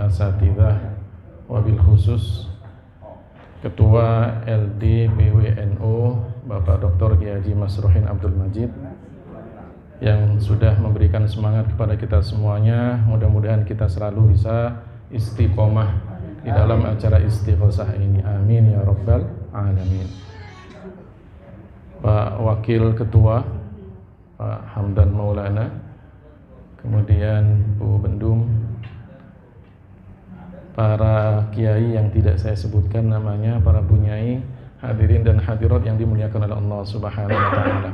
asatidzah, wabil khusus Ketua LD PWNU Bapak Dr. Kiai Haji Masruhin Abdul Majid yang sudah memberikan semangat kepada kita semuanya. Mudah-mudahan kita selalu bisa istiqomah di dalam acara istighosah ini. Amin ya rabbal alamin. Pak Wakil Ketua Pak Hamdan Maulana, kemudian Bu Bendum, para kiai yang tidak saya sebutkan namanya, para bunyai, hadirin dan hadirat yang dimuliakan oleh Allah Subhanahu wa taala.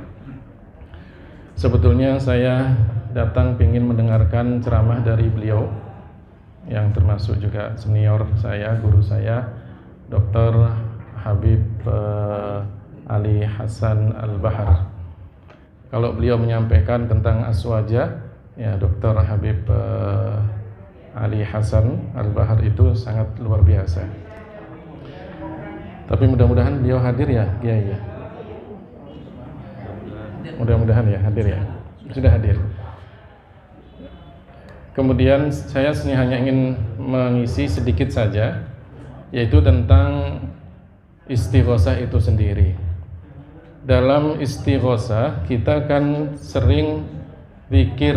Sebetulnya saya datang ingin mendengarkan ceramah dari beliau yang termasuk juga senior saya, guru saya, Dr. Habib Ali Hasan Al-Bahar. Kalau beliau menyampaikan tentang aswaja, ya Dr. Habib Ali Hasan Al-Bahar itu sangat luar biasa. Tapi mudah-mudahan beliau hadir ya, Kiai ya. Mudah-mudahan ya hadir ya. Sudah hadir. Kemudian saya hanya ingin mengisi sedikit saja, yaitu tentang istighosah itu sendiri. Dalam istighosah kita kan sering zikir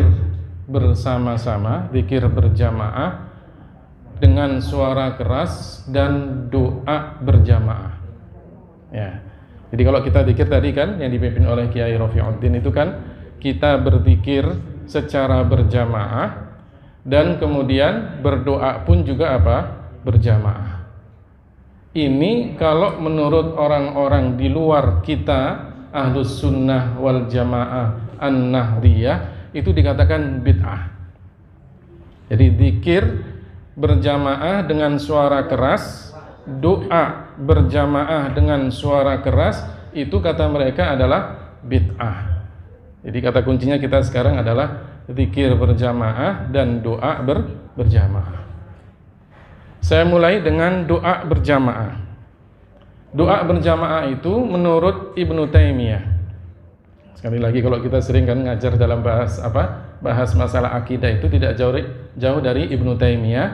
bersama-sama, zikir berjamaah dengan suara keras dan doa berjamaah. Ya. Jadi kalau kita zikir tadi kan yang dipimpin oleh Kiai Rafiuddin itu kan kita berzikir secara berjamaah dan kemudian berdoa pun juga apa? Berjamaah. Ini kalau menurut orang-orang di luar kita Ahlus Sunnah wal Jamaah An-Nahdiyah itu dikatakan bid'ah. Jadi zikir berjamaah dengan suara keras, doa berjamaah dengan suara keras, itu kata mereka adalah bid'ah. Jadi kata kuncinya kita sekarang adalah zikir berjamaah dan doa berjamaah. Saya mulai dengan doa berjamaah. Doa berjamaah itu menurut Ibnu Taimiyah. Sekali lagi kalau kita sering kan ngajar dalam bahas masalah akidah itu tidak jauh dari Ibnu Taimiyah,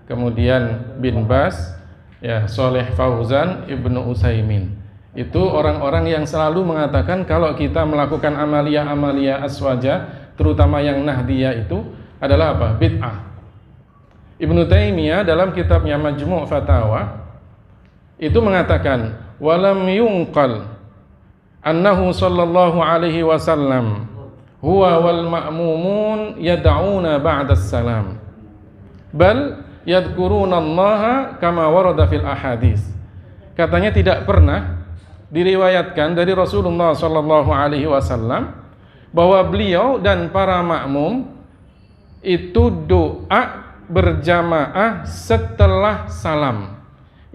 kemudian bin Baz, ya Shalih Fauzan, Ibnu Utsaimin. Itu orang-orang yang selalu mengatakan kalau kita melakukan amalia-amalia aswaja, terutama yang nahdiyah itu adalah apa? Bid'ah. Ibnu Taimiyah dalam kitabnya Majmu' Fatawa itu mengatakan walam yunqal annahu sallallahu alaihi wasallam huwa wal ma'mumun yad'una ba'da salam bal yadhkuruna Allah kama warada fil ahadits. Katanya tidak pernah diriwayatkan dari Rasulullah sallallahu alaihi wasallam bahwa beliau dan para makmum itu doa berjamaah setelah salam.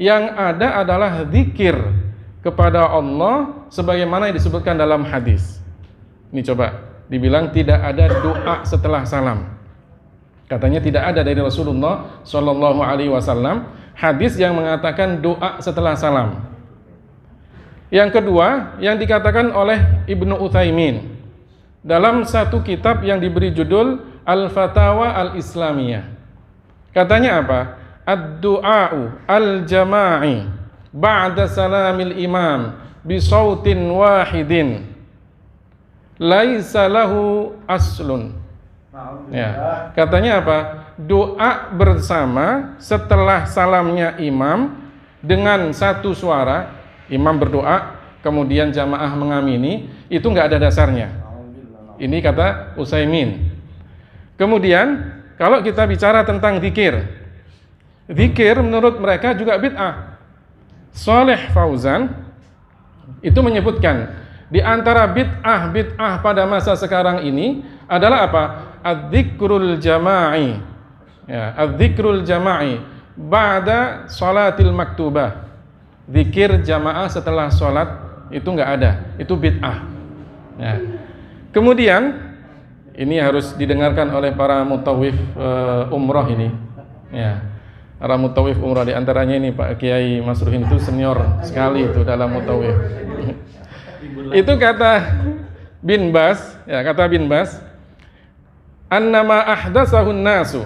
Yang ada adalah zikir kepada Allah sebagaimana yang disebutkan dalam hadis. Ini coba dibilang tidak ada doa setelah salam. Katanya tidak ada dari Rasulullah Shallallahu Alaihi Wasallam hadis yang mengatakan doa setelah salam. Yang kedua yang dikatakan oleh Ibnu Utsaimin dalam satu kitab yang diberi judul Al-Fatawa Al-Islamiyah. Katanya apa? Ad-du'a'u al-jama'i ba'da salamil imam bisautin wahidin laisa lahu aslun. Ya, katanya apa? Doa bersama setelah salamnya imam dengan satu suara, imam berdoa kemudian jamaah mengamini, itu enggak ada dasarnya. Ini kata Utsaimin. Kemudian kalau kita bicara tentang zikir menurut mereka juga bid'ah. Shalih Fauzan itu menyebutkan di antara bid'ah pada masa sekarang ini adalah apa? Adz-dzikrul jama'i. Ya, adz-dzikrul jama'i ba'da shalatil maktubah. Zikir jamaah setelah salat itu enggak ada, itu bid'ah. Ya. Kemudian ini harus didengarkan oleh para mutawif umrah ini. Ya. Para mutawif umrah di antaranya ini Pak Kiai Masruhin itu senior sekali itu dalam mutawif. Itu kata bin Baz, ya kata bin Baz, annama ahdatsahun nasu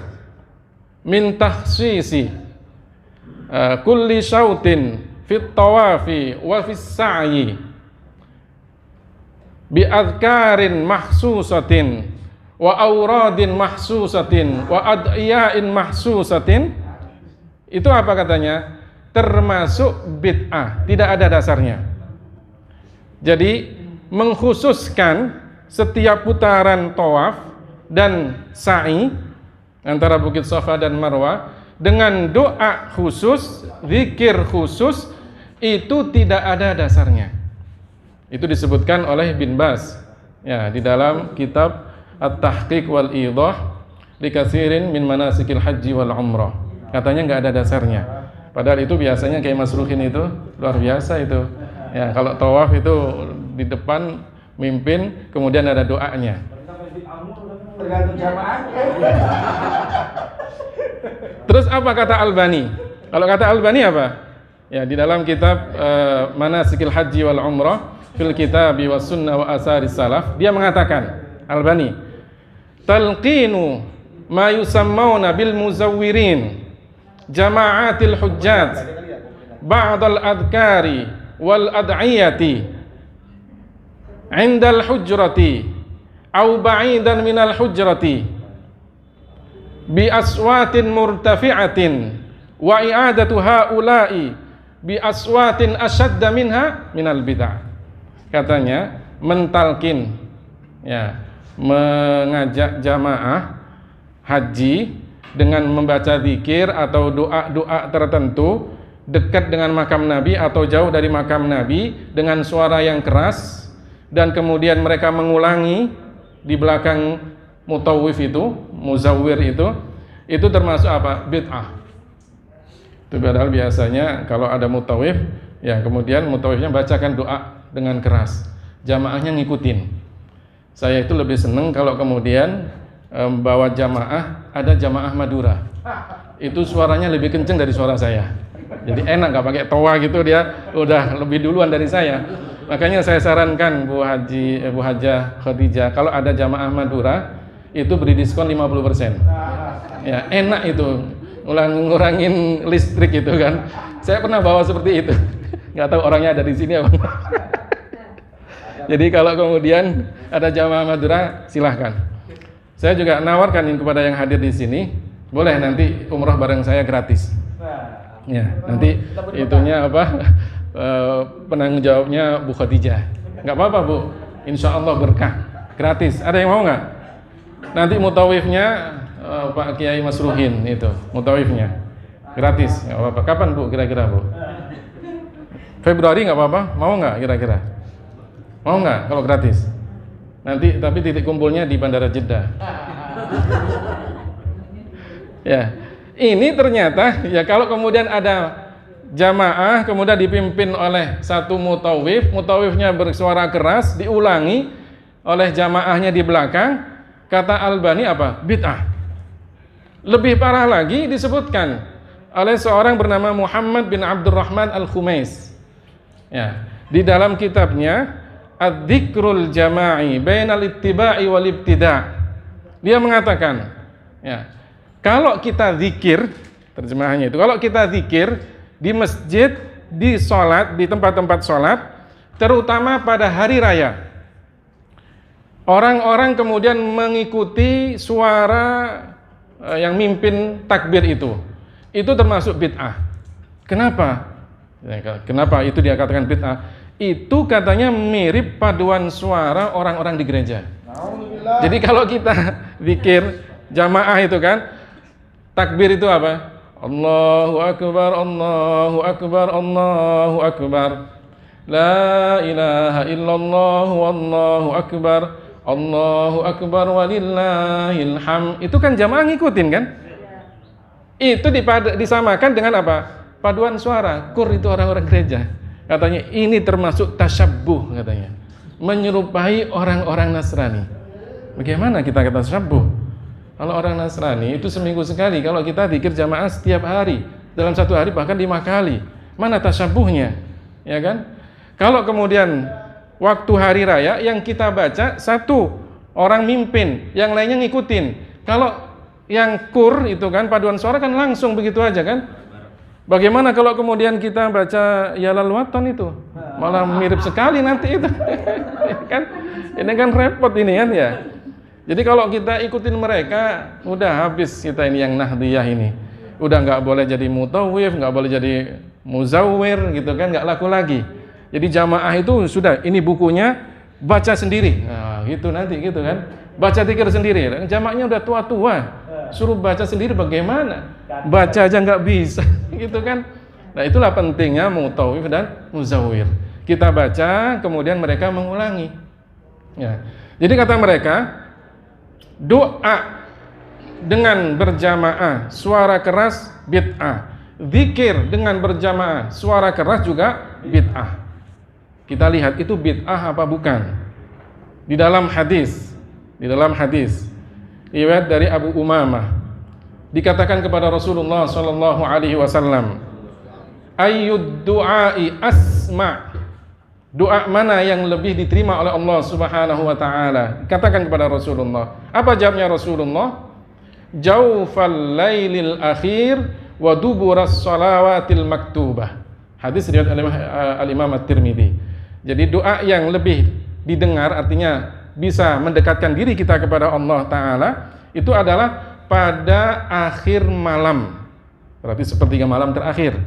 min tahsisi kulli syautin fit tawafi wa fis sa'yi bi adhkarin mahsusatin wa auradin mahsusatin wa ad'iya'in mahsusatin. Itu apa katanya? Termasuk bid'ah, tidak ada dasarnya. Jadi mengkhususkan setiap putaran tawaf dan sa'i antara Bukit Safa dan Marwah dengan doa khusus, zikir khusus, itu tidak ada dasarnya. Itu disebutkan oleh Bin Baz ya di dalam kitab At-Tahqiq wal Idah li katsirin min manasikil haji wal umrah. Katanya nggak ada dasarnya. Padahal itu biasanya kayak Mas Ruhin itu luar biasa itu. Ya, kalau tawaf itu di depan mimpin, kemudian ada doanya. Tergantung jamaah. Terus apa kata Albani? Kalau kata Albani apa? Ya, di dalam kitab Manasikil Haji wal Umrah fil Kitabi was Sunnah wa Asaris Salaf, dia mengatakan, Albani, talqinu ma yusammawna bil muzawwirin jama'atil hujjat ba'dal adhkari wal ad'iyati 'indal hujrati au ba'idan minal hujrati bi aswatin murtafi'atin wa i'adatu haula'i bi aswatin ashadda minha minal bid'ah. Katanya mentalkin ya, mengajak jamaah haji dengan membaca zikir atau doa-doa tertentu dekat dengan makam Nabi atau jauh dari makam Nabi dengan suara yang keras, dan kemudian mereka mengulangi di belakang mutawif itu, muzawwir itu termasuk apa? Bid'ah. Itu padahal biasanya kalau ada mutawif, ya kemudian mutawifnya bacakan doa dengan keras, jamaahnya ngikutin. Saya itu lebih seneng kalau kemudian bawa jamaah, ada jamaah Madura, itu suaranya lebih kenceng dari suara saya. Jadi enak, nggak pakai toa gitu, dia udah lebih duluan dari saya. Makanya saya sarankan Bu Hajah Khadijah, kalau ada jamaah Madura itu beri diskon 50%. Ya, enak itu, ngurangin listrik itu kan. Saya pernah bawa seperti itu. Nggak tahu orangnya ada di sini apa. Jadi kalau kemudian ada jamaah Madura, silahkan. Saya juga nawarkan kepada yang hadir di sini, boleh nanti umroh bareng saya gratis. Ya, nanti itunya apa? Penanggung jawabnya Bu Khadijah. Nggak apa-apa Bu, insya Allah berkah, gratis. Ada yang mau nggak? Nanti mutawifnya Pak Kiai Mas Ruhin itu, mutawifnya gratis. Nggak apa-apa. Kapan Bu kira-kira Bu? Februari nggak apa-apa? Mau nggak kira-kira? Mau nggak kalau gratis? Nanti tapi titik kumpulnya di Bandara Jeddah. Ya, ini ternyata ya kalau kemudian ada jamaah kemudian dipimpin oleh satu mutawifnya bersuara keras, diulangi oleh jamaahnya di belakang, kata Albani apa? Bid'ah. Lebih parah lagi disebutkan oleh seorang bernama Muhammad bin Abdurrahman Al-Khumais. Ya, di dalam kitabnya Adz-Dzikrul Jama'i Bainal Ittiba'i wal Ibtida', dia mengatakan, ya, kalau kita zikir, terjemahannya itu, kalau kita zikir di masjid, di sholat, di tempat-tempat sholat, terutama pada hari raya, orang-orang kemudian mengikuti suara yang mimpin takbir itu termasuk bid'ah. Kenapa? Kenapa itu dia katakan bid'ah? Itu katanya mirip paduan suara orang-orang di gereja. Jadi kalau kita zikir jamaah itu kan, takbir itu apa? Allahu Akbar, Allahu Akbar, Allahu Akbar. La ilaha illallah, Wallahu Akbar, Allahu Akbar walillahil hamd. Itu kan jamaah ngikutin kan? Itu disamakan dengan apa? Paduan suara. Kur itu orang-orang gereja. Katanya ini termasuk tasyabbuh, katanya, menyerupai orang-orang Nasrani. Bagaimana kita kata tasyabbuh? Kalau orang Nasrani itu seminggu sekali, kalau kita zikir jamaah setiap hari, dalam satu hari bahkan 5 kali. Mana tasyabbuhnya? Ya kan? Kalau kemudian waktu hari raya yang kita baca satu orang mimpin, yang lainnya ngikutin. Kalau yang kur itu kan, paduan suara kan langsung begitu aja kan. Bagaimana kalau kemudian kita baca Yalal Watan itu? Malah mirip sekali nanti itu. Kan? Ini kan repot ini kan ya. Jadi kalau kita ikutin mereka, udah habis kita ini yang Nahdiyah ini. Udah nggak boleh jadi mutawif, nggak boleh jadi muzawwir gitu kan, nggak laku lagi. Jadi jamaah itu sudah, ini bukunya, baca sendiri. Nah, gitu nanti gitu kan. Baca zikir sendiri. Jamaahnya udah tua-tua. Suruh baca sendiri bagaimana? Baca aja nggak bisa, gitu kan? Nah, itulah pentingnya mutawif dan muzawwir. Kita baca, kemudian mereka mengulangi. Ya. Jadi kata mereka, doa dengan berjamaah suara keras bid'ah, zikir dengan berjamaah suara keras juga bid'ah. Kita lihat itu bid'ah apa bukan? Di dalam hadis riwayat dari Abu Umamah dikatakan kepada Rasulullah sallallahu alaihi wasallam, ayyud du'ai asma', doa mana yang lebih diterima oleh Allah Subhanahu wa taala? Katakan kepada Rasulullah. Apa jawabnya Rasulullah? Jaufal lailil akhir wa duburas shalawatil maktubah. Hadis riwayat al-Imam At-Tirmidzi. Jadi doa yang lebih didengar, artinya bisa mendekatkan diri kita kepada Allah taala, itu adalah pada akhir malam. Berarti sepertiga malam terakhir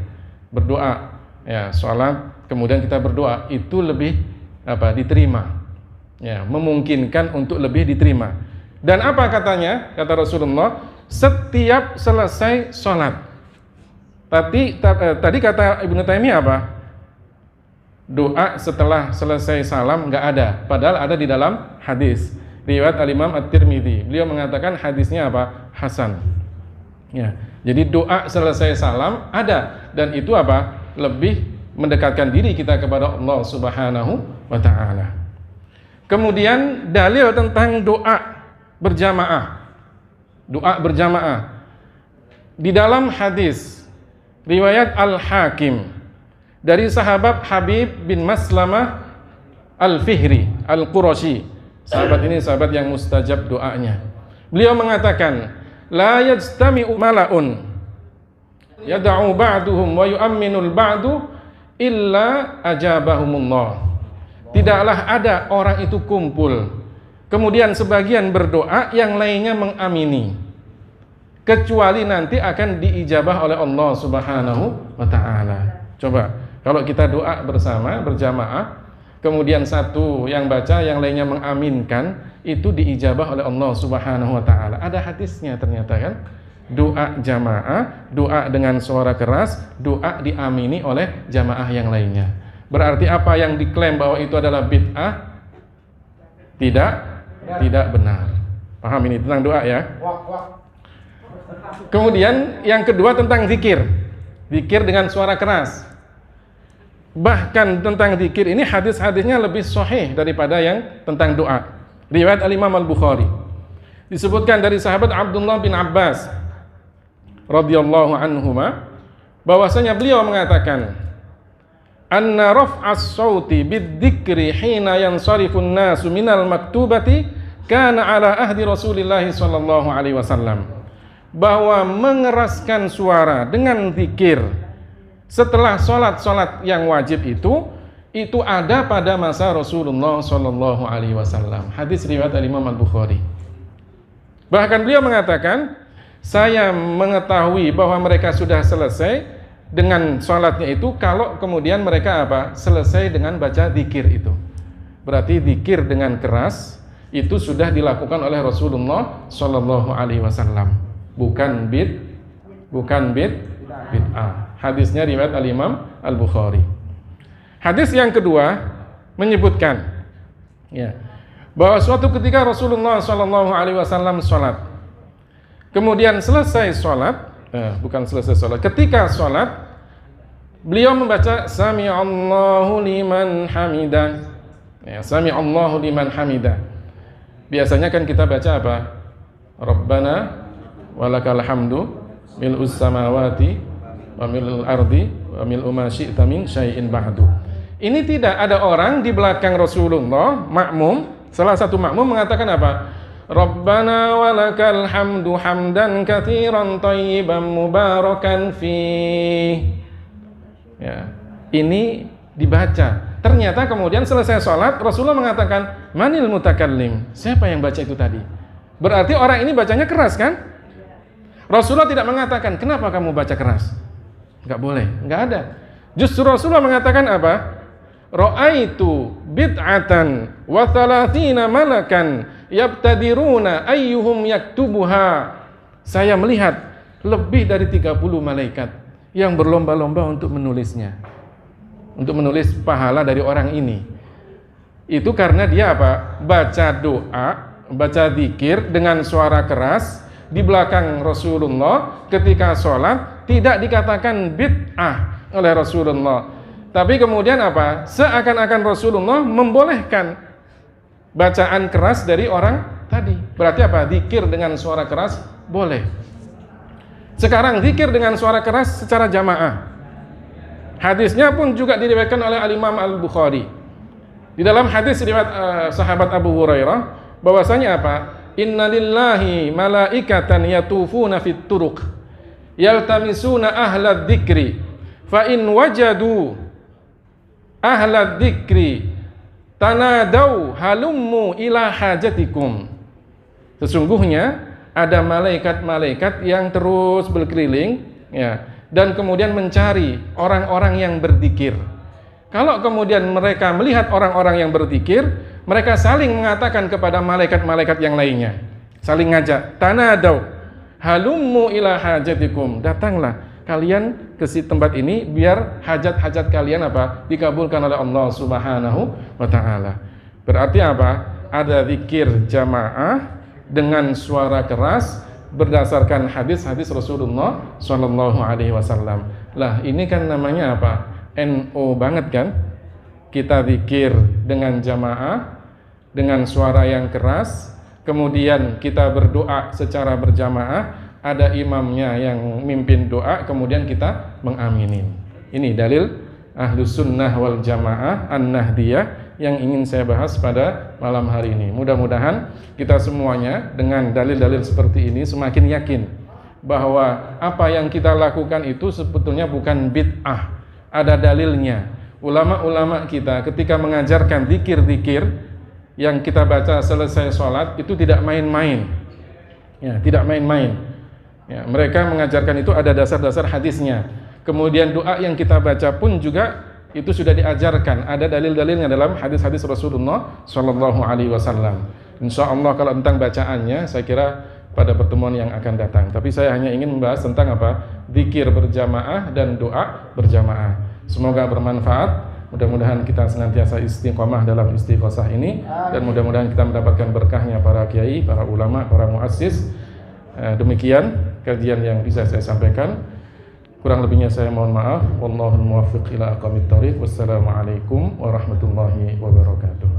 berdoa. Ya, salat kemudian kita berdoa, itu lebih diterima. Ya, memungkinkan untuk lebih diterima. Dan apa katanya? Kata Rasulullah, setiap selesai sholat. Tadi kata Ibnu Taimiyah apa? Doa setelah selesai salam nggak ada. Padahal ada di dalam hadis riwayat Al-Imam At-Tirmidzi. Beliau mengatakan hadisnya apa? Hasan. Ya, jadi doa selesai salam ada, dan itu apa? Lebih mendekatkan diri kita kepada Allah Subhanahu wa taala. Kemudian dalil tentang doa berjamaah. Doa berjamaah. Di dalam hadis riwayat Al-Hakim dari sahabat Habib bin Maslamah Al-Fihri Al-Qurashi. Sahabat ini sahabat yang mustajab doanya. Beliau mengatakan, la yajtami'u mala'un yad'u ba'duhum wa yu'minul ba'du illa ajabahumullah. Tidaklah ada orang itu kumpul, kemudian sebagian berdoa, yang lainnya mengamini, kecuali nanti akan diijabah oleh Allah Subhanahu wa taala. Coba kalau kita doa bersama berjamaah, kemudian satu yang baca, yang lainnya mengaminkan, itu diijabah oleh Allah Subhanahu wa taala. Ada hadisnya ternyata kan? Doa jamaah, doa dengan suara keras, doa diamini oleh jamaah yang lainnya. Berarti apa yang diklaim bahwa itu adalah bid'ah tidak benar. Paham ini tentang doa ya? Kemudian yang kedua tentang zikir. Zikir dengan suara keras. Bahkan tentang zikir ini hadis-hadisnya lebih sahih daripada yang tentang doa. Riwayat Al-Imam Al-Bukhari. Disebutkan dari sahabat Abdullah bin Abbas radhiyallahu anhuma, bahwasanya beliau mengatakan, anna raf'as sauti bidzikri hina yansarifun nasu minal maktubati kana ala ahdi Rasulillah sallallahu alaihi wasallam, bahwa mengeraskan suara dengan zikir setelah salat yang wajib itu ada pada masa Rasulullah sallallahu alaihi wasallam. Hadis riwayat Imam Al-Bukhari. Bahkan beliau mengatakan, saya mengetahui bahwa mereka sudah selesai dengan sholatnya itu kalau kemudian mereka selesai dengan baca zikir itu. Berarti zikir dengan keras itu sudah dilakukan oleh Rasulullah Shallallahu Alaihi Wasallam, bukan bid'ah. Hadisnya riwayat Al-Imam Al-Bukhari. Hadis yang kedua menyebutkan bahwa suatu ketika Rasulullah Shallallahu Alaihi Wasallam sholat. Kemudian selesai sholat, ketika sholat, beliau membaca Sami'allahu liman hamidah. Sami'allahu liman hamidah. Biasanya kan kita baca apa? Rabbana walakal hamdu mil'us samawati wa mil'ul ardi wa mil'u ma syi'ta min syai'in ba'du. Ini tidak ada orang di belakang Rasulullah, makmum, salah satu makmum mengatakan apa? Rabbana walakal hamdu hamdan katsiran thayyiban mubarakan fih. Ya, ini dibaca. Ternyata kemudian selesai sholat, Rasulullah mengatakan, manil mutakallim? Siapa yang baca itu tadi? Berarti orang ini bacanya keras kan? Rasulullah tidak mengatakan, kenapa kamu baca keras? Enggak boleh, enggak ada. Justru Rasulullah mengatakan apa? Ra'aitu bid'atan wa thalathina malakan yabtadiruna ayyuhum yaktubuha. Saya melihat lebih dari 30 malaikat yang berlomba-lomba untuk menulisnya. Untuk menulis pahala dari orang ini. Itu karena dia apa? Baca doa, baca zikir dengan suara keras di belakang Rasulullah ketika sholat, tidak dikatakan bid'ah oleh Rasulullah. Tapi kemudian apa? Seakan-akan Rasulullah membolehkan bacaan keras dari orang tadi. Berarti apa? Zikir dengan suara keras boleh. Sekarang zikir dengan suara keras secara jamaah. Hadisnya pun juga diriwayatkan oleh Al-Imam Al-Bukhari. Di dalam hadis riwayat sahabat Abu Hurairah bahwasanya apa? Inna lillahi malaikatan yatufuna fit turuq yaltamisuna ahla dzikri fa in wajadu ahla dzikri tanadau halummu ila hajatikum. Sesungguhnya ada malaikat-malaikat yang terus berkeliling ya, dan kemudian mencari orang-orang yang berzikir. Kalau kemudian mereka melihat orang-orang yang berzikir, mereka saling mengatakan kepada malaikat-malaikat yang lainnya, saling ngajak, tanadau halummu ila hajatikum, datanglah kalian ke tempat ini biar hajat-hajat kalian apa? Dikabulkan oleh Allah Subhanahu wa taala. Berarti apa? Ada zikir jamaah dengan suara keras berdasarkan hadis-hadis Rasulullah sallallahu alaihi wasallam. Lah, ini kan namanya apa? NO banget kan? Kita zikir dengan jamaah dengan suara yang keras, kemudian kita berdoa secara berjamaah, ada imamnya yang mimpin doa, kemudian kita mengaminin. Ini dalil Ahlus Sunnah wal Jamaah An-Nahdiyah yang ingin saya bahas pada malam hari ini. Mudah-mudahan kita semuanya dengan dalil-dalil seperti ini semakin yakin bahwa apa yang kita lakukan itu sebetulnya bukan bid'ah, ada dalilnya. Ulama-ulama kita ketika mengajarkan zikir-zikir yang kita baca selesai sholat itu tidak main-main, ya, tidak main-main. Ya, mereka mengajarkan itu ada dasar-dasar hadisnya. Kemudian doa yang kita baca pun juga itu sudah diajarkan, ada dalil-dalilnya dalam hadis-hadis Rasulullah Shallallahu Alaihi Wasallam. Insya Allah kalau tentang bacaannya saya kira pada pertemuan yang akan datang. Tapi saya hanya ingin membahas tentang apa? Zikir berjamaah dan doa berjamaah. Semoga bermanfaat. Mudah-mudahan kita senantiasa istiqomah dalam istighosah ini, dan mudah-mudahan kita mendapatkan berkahnya para kiai, para ulama, para muassis. Demikian kajian yang bisa saya sampaikan. Kurang lebihnya saya mohon maaf. Wallahul muwaffiq ila aqwamit thoriq. Wassalamualaikum warahmatullahi wabarakatuh.